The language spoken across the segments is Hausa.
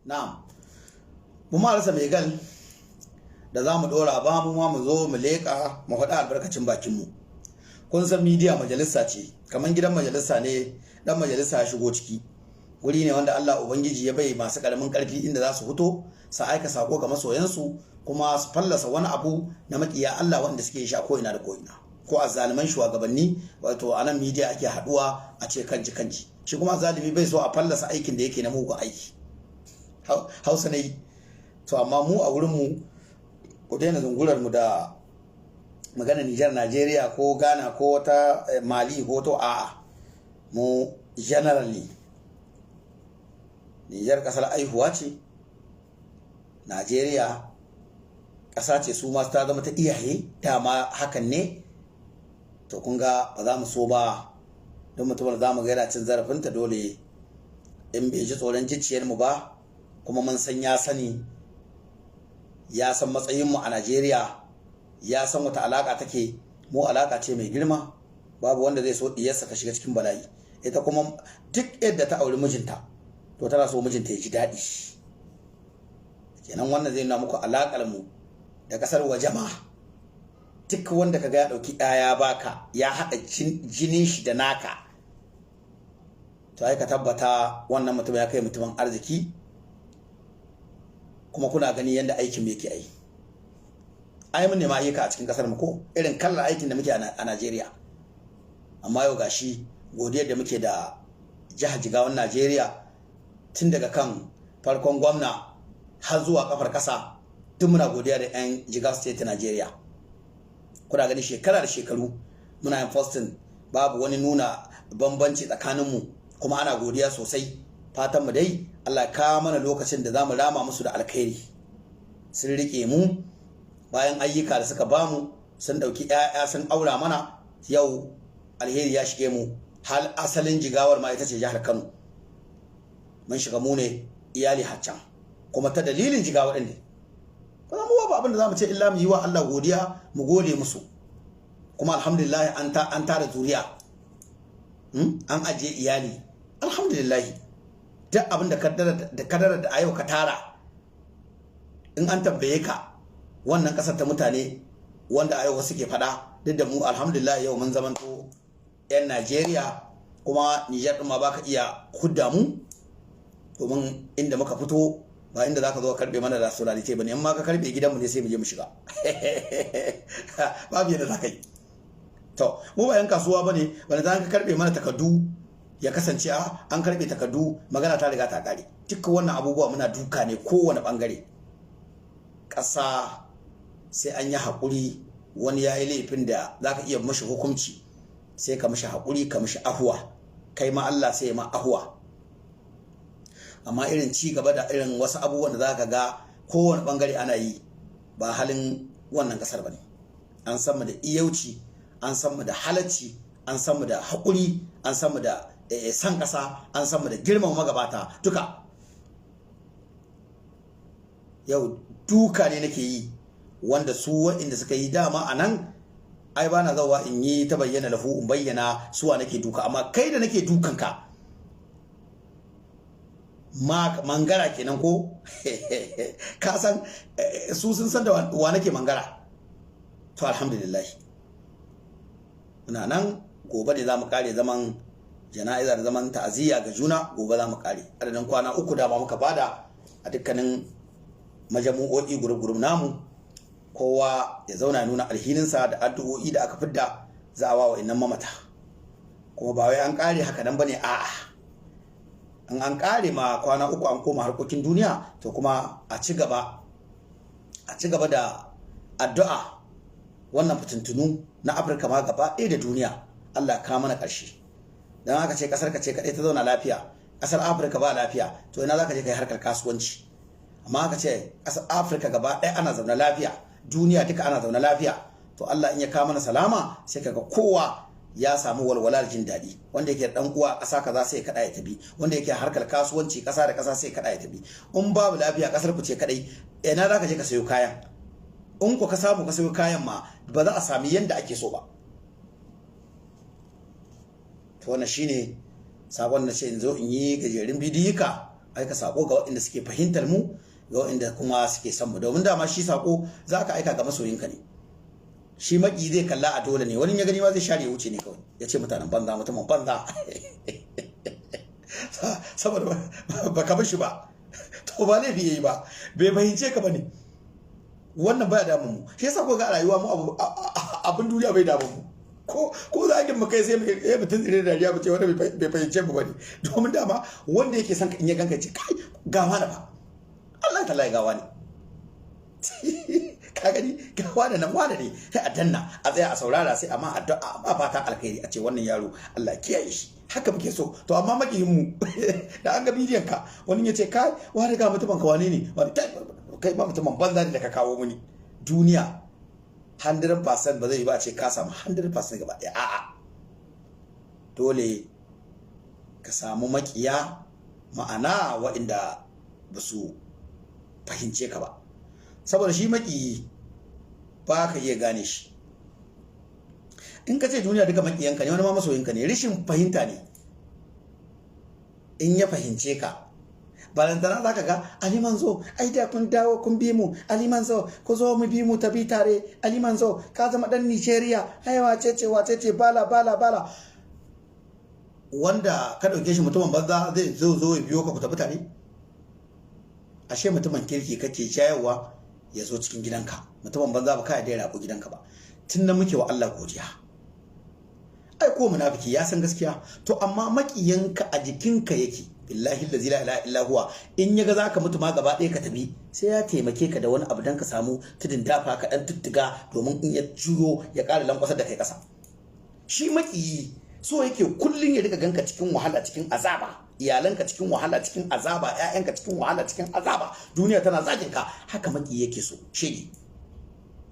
na'am mu ma rasa mai gal da za mu dora ba mu ma mu zo mu leƙa mu faɗa albarkacin bakin mu. Kun san media majalisa ce, kaman gidan majalisa ne, dan majalisa ya shigo ciki. Guri ne wanda Allah Ubangiji ya bai masu karamin karfi inda za su fito su aika sako ga masoyansu kuma su fallasa wani abu na makiya Allah wanda suke sha ko ina da ko ina. Ko a zaliman shugabanni, wato a nan media ake haduwa a ce kanji. Shi kuma zalimi bai so a fallasa aikin da yake na mugun aiki. Hausa ne. To amma mu a wurin mu ku daina zungurar mu da magana Nijar, Najeriya ko Ghana ko ta Mali ko to a'a. Mu generally Nijar kasar aihuwa ce, Najeriya ƙasa ce su masu ta zama ta iyaye, dama hakan ne. To kun ga ba za mu so ba, don mutum da za mu gaira cin zarafinta dole in bai ji tsoron jiciyarmu ba, kuma mun san ya sani, ya san matsayinmu a Najeriya, ya san wata alaƙa take, mu alaƙa ce mai girma, babu wanda zai so diyarsa ta shiga cikin bala'i. Ita kuma duk yadda ta auri mijinta, to tana so mijinta ya ji daɗi. Kenan wannan zai nuna muku alaƙar mu da ƙasar waje ma. Duk wanda kaga ya ɗauki ɗaya baka, ya haɗa jinin shi da naka, to ai ka tabbata wannan mutum ya kai mutumin arziki. Kuma kuna gani yadda aikin yake ai. Ai mun nema ayyuka a cikin ƙasar mu ko irin kallar aikin da muke a Najeriya. Amma yau gashi godiyar da muke da jihar Jigawan Najeriya, tun daga kan farkon gwamna har zuwa kafar kasa, duk muna godiya da 'yan Jigawa State Najeriya. Kuna gani shekara da shekaru muna yin posting, babu wani nuna bambanci tsakaninmu, kuma ana godiya sosai. Fatan mu dai Allah ya kawo mana lokacin da zamu rama musu da alkhairi. Sun rike mu bayan ayyuka da suka bamu, sun dauki 'ya'ya sun aura mana, yau alheri ya shige mu. Hal asalin Jigawar ma ita ce jihar Kano. Mun shiga mu ne iyali haccan, kuma ta dalilin Jigawar din ne. Kuma mu ba abin da zamu ce illa mu yi wa Allah godiya, mu gode musu. Kuma alhamdulillah an tara zuriya, an ajiye iyali, alhamdulillah. Duk abin da kadara da a yau ka tara, in an tambaye ka wannan kasar ta mutane wanda a yau wasu ke fada, duk da mu alhamdulillah yau mun zamanto 'yan Najeriya, kuma Nijar ɗin ma baka iya hudda mu, domin inda muka fito ba inda zaka zo ka karbe mana da solalite bane. In ma ka karbe gidanmu ne sai mu je mu shiga. Babu yadda zaka yi. To mu ba 'yan kasuwa bane wanda za ka karbe mana takardu ya kasance an karbe takardu, magana ta riga ta kare. Dukkan wannan abubuwa muna duka ne kowane bangare. Ƙasa sai an yi haƙuri. Wani ya yi laifin da za ka iya mashi hukunci, sai ka mashi haƙuri, ka mashi ahuwa, kai ma Allah sai ya ma ahuwa. Amma irin ci gaba da irin wasu abubuwan da za ka ga kowane bangare ana yi, ba halin wannan ƙasar ba ne. An san mu da iyauci, an san mu da halacci, an san mu da haƙuri, an san mu da san ƙasa, an san mu da girmama magabata duka. Yau duka ne nake yi, wanda su waɗanda suka yi dama a nan, ai ba na zawa in yi ta bayyana lahu, in bayyana suwa nake duka. Amma kai da nake dukanka mangara kenan ko ka san su sun san da wa nake mangara. To alhamdulillah muna nan. Gobe ne za mu kare zaman jana'iza da zaman ta'aziyya ga juna. Gobe za mu kare adadin kwana 3 da ba muka bada a dukkanin majamu'o'i gurub namu. Kowa ya zauna nuna alhininsa da addu'o'i da aka fidda za a wawa innan mamata. Kuma ba wai an kare haka nan bane, a'a. In an kare ma kwana 3 an koma harkokin duniya, to kuma a ci gaba da addu'a. Wannan fitintunu na Afirka ma gaba ɗaya da duniya, Allah ka mana ƙarshe. Dan haka ce kasar ka ce kadai ta zauna lafiya, kasar Afirka ba lafiya, to ina zaka je kai harkar kasuwanci. Amma haka ce kasar Afirka gaba ɗaya ana zauna lafiya, duniya duka ana zauna lafiya, to Allah in ya kawo mana salama, sai kaga kowa ya samu walwala da jin daɗi. Wanda yake dan uwa ƙasa kaza sai kada ya tafi, wanda yake harkar kasuwanci ƙasa da ƙasa sai kada ya tafi. In babu lafiya kasar ku ce kadai, ina zaka je ka sayo kayan? In ku ka samu ka sayo kayan ma ba za a sami yanda ake so ba. To wannan shine sabon na ce in zo in yi gajerun bidiyuka aika sako ga waɗanda suke fahimtar mu, ga waɗanda kuma suke son mu, domin dama shi sako za ka aika ga masoyinka ne. Shi maki zai kalla a dole ne, wani ya gani ma zai share ya wuce ne kawai, ya ce mutanen banza, mutumin banza saboda ba ka bashi ba, to ba laifi yayi ba, bai fahimce ka bane. Wannan baya damun mu, shi yasa ko ga rayuwa mu abin duniya bai damun mu, ko zagin mu kai sai mutum tsire da dariya mu ce wanda bai fahimce mu bane, domin dama wanda yake son in ya ganka ce kai gawa na ba, Allah ta lai gawa ne ka gani gawa da nan wane ne, sai a danna a tsaya a saurara, sai amma addu'a ba fatan alkhairi, a ce wannan yaro Allah kiyaye shi, haka muke so. To amma makiyin mu da an ga bidiyon ka wani ya ce kai wani ga mutumin ka wane ne, wani kai ba mutumin banza ne da ka kawo muni. Duniya 100% ba zai yi ba a ce ka samu 100% gaba ɗaya, a'a dole ka samu makiya, ma'ana waɗanda ba su fahimce ka ba, saboda shi maki ba ka iya gane shi. In ka ce duniya duka makiyanka ne, wani ma masoyinka ne, rishin fahimta ne. In ya fahimce ka balantana za ka ga Ali Manzo, ai da kun dawo kun bi mu, Ali Manzo ku zo mu bi mu tafi tare, Ali Manzo ka zama dan Nigeria, ai wacece bala wanda ka dauke shi mutumin banza zai zo ya biyo ka ku tafi tare. Ashe mutumin kirki kake shayarwa ya zo cikin gidanka, mutumin banza ba ka da rabu gidanka ba. Tun da muke wa Allah godiya. Ai ko munafiki ya san gaskiya, to amma makiyanka a jikinka yake, billahi allazi la ilaha illa huwa, in yaga zaka mutu ma gaba ɗaya ka tabi, sai ya taimake ka da wani abu dan ka samu tudun dafa ka dan tuttuga, domin in ya juyo ya ƙara lankwasar da kai ƙasa. Shi makiyi so yake kullun ya riga ganka cikin wahala, cikin azaba, iyalanka cikin wahala, cikin azaba, ƴaƴanka cikin wahala, cikin azaba, duniya tana zagin ka, haka makiyi yake so shege.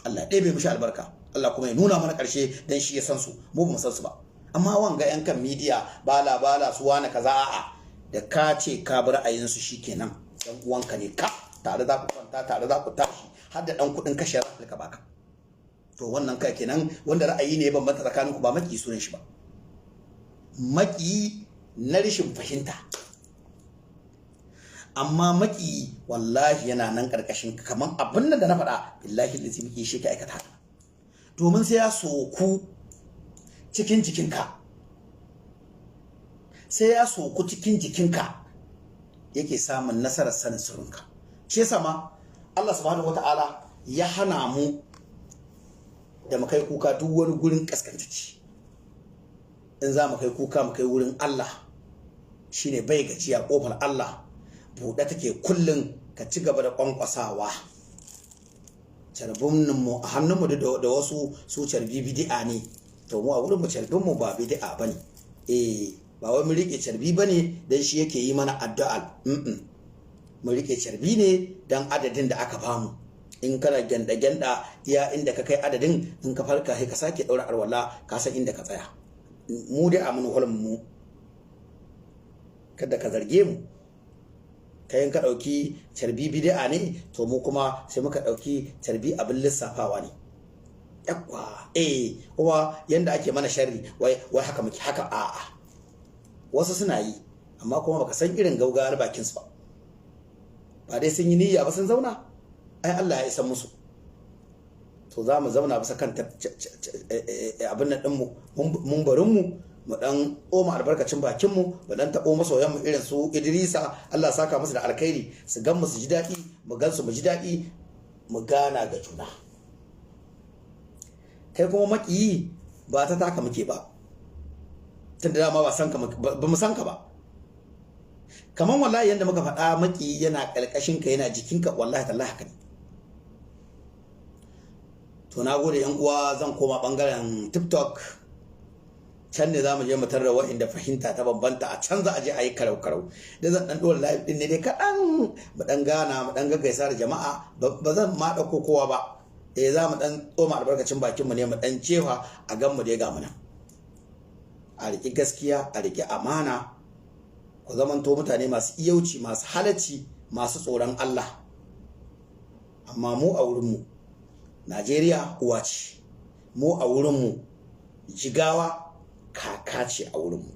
Allah ɗaya bai mishi albarka, Allah kuma ya nuna mana ƙarshe dan shi ya san su, mu ba mu san su ba. Amma wanga yan kan media bala su wani kaza, a'a da ka ce ka bar ra'ayin su shikenan, dan uwanka ne ka, tare za ku kwanta, tare za ku tashi, har da dan kuɗin kashe za ka baka. To wannan kai kenan wanda ra'ayi ne ban banta tsakaninku, ba maki sunan shi ba, maki na rashin fahimta. Amma maki wallahi yana nan karkashin kaman abin da na faɗa, billahi lazi miki shi ke aikata, domin sai ya soku cikin jikinka, sai ya soku cikin jikinka yake samun nasarar sanin sirrinka. Shi yasa ma Allah subhanahu wataala ya hana mu da mu kai kuka duk wani gurin kaskantacci. In za mu kai kuka mu kai wurin Allah, shine bai gajiya, kofar Allah buɗe take kullun, ka ci gaba da kwankwasawa. Carbin mu a hannunmu da wasu su carbi bid'a ne, to mu a wurin mu carbin mu ba bid'a bane, ba wai mu rike carbi bane dan shi yake yi mana addu'a, mu rike carbi ne dan adadin da aka bamu. In kana genda iya inda ka kai adadin, in ka farka sai ka sake daura arwala, ka san inda ka tsaya. Mu dai a mun hulun mu, kada ka zarge mu, kayan ka dauki carbi bid'a ne, to mu kuma sai muka dauki carbi abin lissafawa ne. Yakwa kuma yanda ake mana sharri wai haka muke, haka a'a wasu suna yi, amma kuma baka san irin gaugawar bakin su ba dai sun yi niyya ba, sun zauna, ai Allah ya isa musu. To za mu zauna bisa kan abin nan ɗinmu, mun barin mu dan oma albarkacin bakin mu dan taɓo masoyan mu irin su Idrisa, Allah saka musu da alkhairi, su gan mu su ji daɗi, mu gan su mu ji daɗi, mu gana ga juna. Kai kuma makiyi ba ta taka muke ba, tunda dama ba san ka ba mu san ka ba. Kaman wallahi yanda muka faɗa, makiyi yana ƙarƙashin ka, yana jikinka, wallahi tallahi haka ne. To na gode yan uwa, zan koma bangaren TikTok, can ne za mu je mu tarra wa'inda fahimta ta bambanta, a can za a je a yi karau da zan dan dora live din ne dai kaɗan, mu dan gana, mu dan gaggaisa da jama'a, ba zan ma ɗauko kowa ba, za mu dan tsoma albarkacin bakin mu ne, mu dan cewa a gan mu dai ga mu nan. A riƙi gaskiya, a riƙi amana, ku zamanto mutane masu iyauci, masu halacci, masu tsoron Allah. Amma mu a wurinmu Najeriya uwa ce, mu a wurinmu Jigawa kaka ce a wurinmu.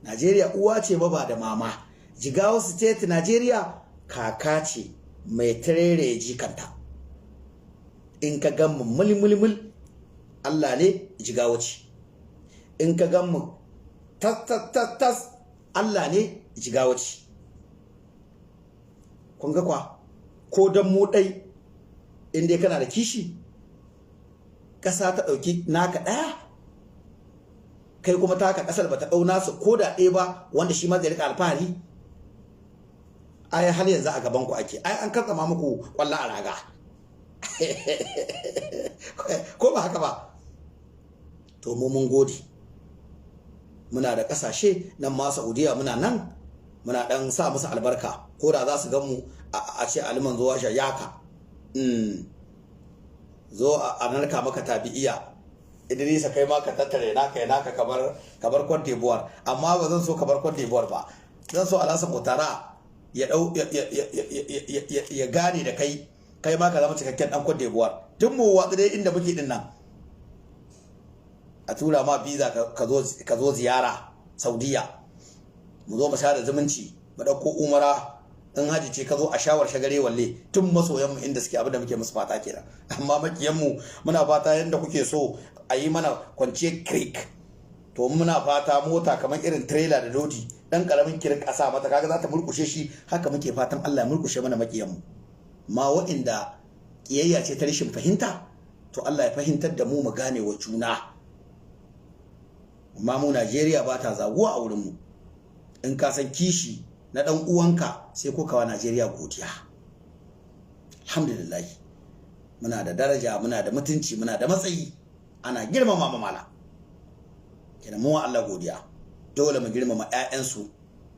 Najeriya uwa ce ba da mama. Jigawa state Najeriya kaka ce mai tarere jikanta. In ka gan mu mulmulmul Allah ne Jigawa ce. In ka gan mu tas Allah ne Jigawa ce. Kun ga kwa ko dan mu dai in dai kana da kishi ƙasa ta ɗauki naka ɗaya kai kuma taka ƙasar bata ɗau nasu ko da ɗaya ba wanda shi ma zai rika alfahari. Ai har yanzu a gaban ku ake, ai an katsama muku ƙwallon a raga ko ba haka ba. To mu mun gode, muna da ƙasashe nan ma Saudiya muna nan muna ɗan sa musu albarka, ko da za su gan mu a ce aliman zuwa shayaka zo a narka maka tabi'iya Idrisa kai ma ka tattare naka ya naka kabar Cote d'Ivoire, amma ba zan so kabar Cote d'Ivoire ba, zan so Alasan Ouattara ya gane da kai ma ka zama cikakken dan Cote d'Ivoire. Tun mu watsu dai inda muke din nan a tura ma visa ka zo ziyara Saudiya, mu zo mu sada zumunci mu dauko umara in haji ce ka zo a shawar shagare walle. Tun masoyan mu inda suke abin da muke musu fata kenan, amma makiyan mu muna fata yanda kuke so a yi mana kwance creek, to muna fata mota kamar irin trailer da lodi dan karamin kirin kasa mata kaga za ta murkushe shi, haka muke fatan Allah ya murkushe mana makiyan mu. Ma waɗanda kiyayya ce ta rashin fahimta, to Allah ya fahimtar da mu gane wa juna. Amma mu Najeriya ba ta zaguwa a wurin mu. In ka san kishi na dan uwanka sai ko kawa Najeriya godiya. Alhamdulillah muna da daraja, muna da mutunci, muna da matsayi, ana girmama mamala. Kenan mu Allah godiya. Dole mu girmama ƴaƴansu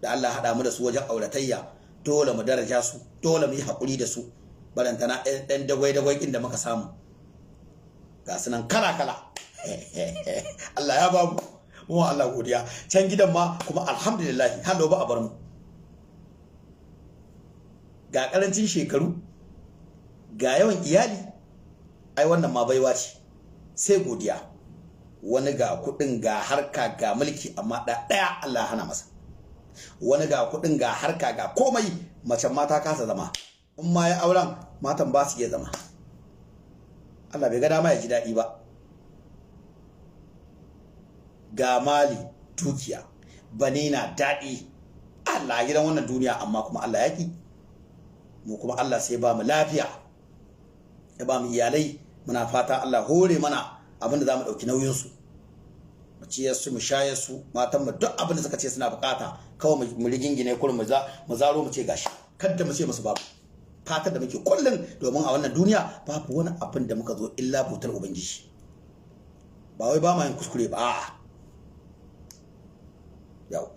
da Allah haɗa mu da su wajen auratayya, dole mu daraja su, dole mu yi haƙuri da su. Barantana ɗan dagwai inda muka samu ga su nan kala Allah ya babu mu Allah godiya. Can gidan ma kuma alhamdulillah hallo ba a bar mu. Ga karancin shekaru, ga yawan iyali, ai wannan ma baiwa ce, sai godiya. Wani ga kuɗin ga harka ga mulki amma ɗaya Allah hana masa. Wani ga kuɗin ga harka ga komai, macen mata kasa zama, in ma ya auren matan ba su iya zama. Allah bai ga dama ya ji daɗi ba. Ga mali dukiya, bane na daɗi Allah gidan wannan duniya, amma kuma Allah ya ki mu, kuma Allah sai ba mu lafiya, ya ba mu iyalai. Muna fata Allah hore mana abin da za mu ɗauki nauyinsu, mu ciyar su, mu shayar su, matan mu duk abin da suka ce suna bukata kawai mu rigingine kullum mu zaro mu ce gashi, kada mu ce musu babu. Fatar da muke kullum, domin a wannan duniya babu wani abin da muka zo illa bautar ubangiji. Ba wai ba ma yin kuskure ba, a'a yawa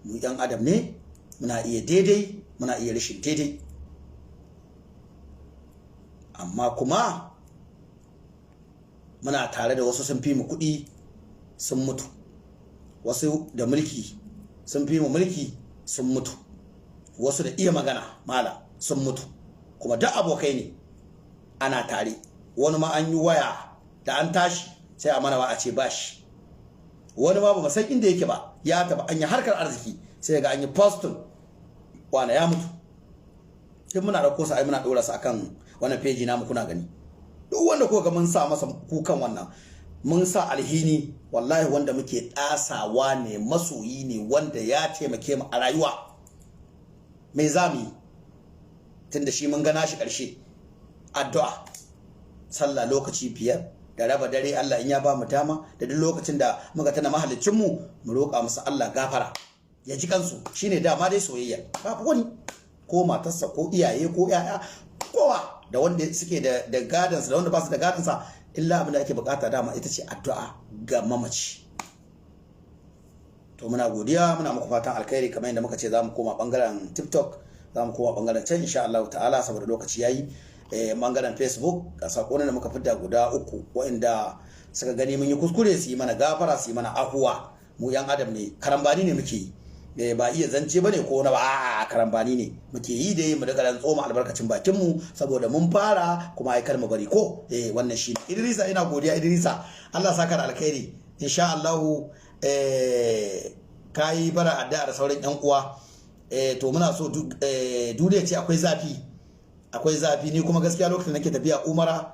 mu ɗan adam ne, muna iya daidai muna iya rashin daidai, amma kuma muna tare da wasu sun fi mu kuɗi sun mutu, wasu da mulki sun fi mu mulki sun mutu, wasu da iya magana mala sun mutu, kuma duk abokai ne ana tare. Wani ma an yi waya da an tashi sai a mana a ce bashi, wani ma ba mu san inda yake ba, ya taba an yi harkar arziki sai ga an yi postin wani ya mutu. Sai muna dauko sa ai muna dora su akan wannan page namu kuna gani. Duk wanda ko ga mun sa masa kukan wannan, mun sa alhini, wallahi wanda muke ɗasawa ne, masoyi ne, wanda ya taimake mu a rayuwa. Me zamu yi tunda shi mun gana shi ƙarshe? Addu'a, sallah lokaci 5 da raba dare, Allah in ya ba mu dama, da duk lokacin da muka tana mahallicin mu roƙa musu Allah gafara ya ji kansu. Shine dama dai soyayya, babu wani ko matarsa ko iyaye ko yaya, kowa da wanda suke da gadansa da wanda ba su da gadansa, illa abin da ake bukata dama ita ce addu'a ga mamaci. To muna godiya, muna muku fatan alkhairi. Kamar yadda muka ce za mu koma bangaren TikTok, za mu koma bangaren can insha Allah ta'ala, saboda lokaci yayi. Bangaren Facebook ga sakonin da muka fidda guda 3, waɗanda suka gani mun yi kuskure su yi mana gafara, su yi mana ahuwa. Mu yan adam ne, karambani ne muke yi, ba iya zance bane ko na ba, a karambani ne muke yi dai mu daga dan tsoma albarkacin bakin mu, saboda mun fara kuma ai kar mu bari ko. Wannan shi Idrisa, ina godiya Idrisa, Allah saka da alkhairi insha Allah. kayi bara addu'a da sauran yan uwa to muna so duniya ce akwai zafi ni kuma gaskiya lokacin nake tafiya umara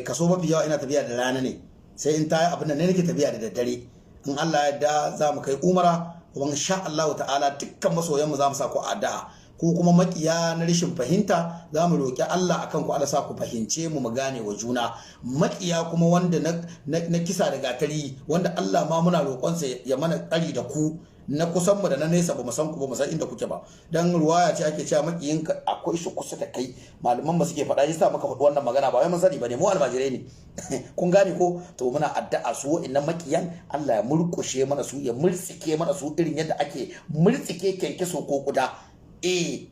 kaso mafi yawa ina tafiya da rana ne sai in tayi abin da ne nake tafiya da daddare in Allah ya yarda za mu kai umara kuma insha Allah ta'ala dukkan masoyan mu za mu sa ku addu'a ko kuma makiya na rashin fahimta za mu roƙi Allah akan ku Allah sa ku fahimce mu gane wa juna makiya kuma wanda na kisa da gatari wanda Allah ma muna roƙonsa ya mana tsari da ku na kusan mu da na nesa ba mu san ku ba mu san inda kuke ba dan ruwaya ce ake cewa makiyin ka akwai shi kusa da kai malaman mu suke faɗa yasa muka faɗi wannan magana ba wai mun sani bane mu almajirai ne kun gane ko to muna addu'a su wa'annan makiyan Allah ya murƙushe mana su ya murtsike mana su irin yadda ake murtsike kenkeso ko kuda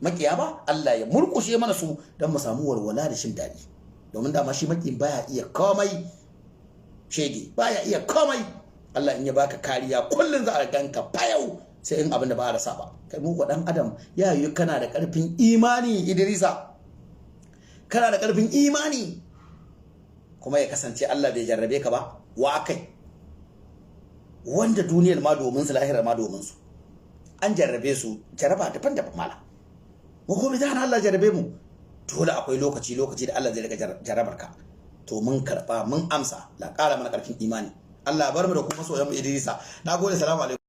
makiya ba Allah ya murkushe mana su don mu samu walwala da shin daɗi domin dama shi makiyin baya iya komai shege baya iya komai Allah in ya baka kariya kullun za a ganka fayau sai in abin da ba a rasa ba kai mu ko dan adam ya yi kana da karfin imani Idrisa kana da karfin imani kuma ya kasance Allah bai jarrabe ka ba wa kai wanda duniyar ma domin su lahirar ma domin su an jarrabe su jaraba daban-daban mala mu kuma da Allah jarrabe mu dole akwai lokaci da Allah zai rika jarabar ka to mun karba mun amsa la ƙara mana karfin imani Allah bar mu da kuma soyayyen mu Idrisa nagode salamu alaikum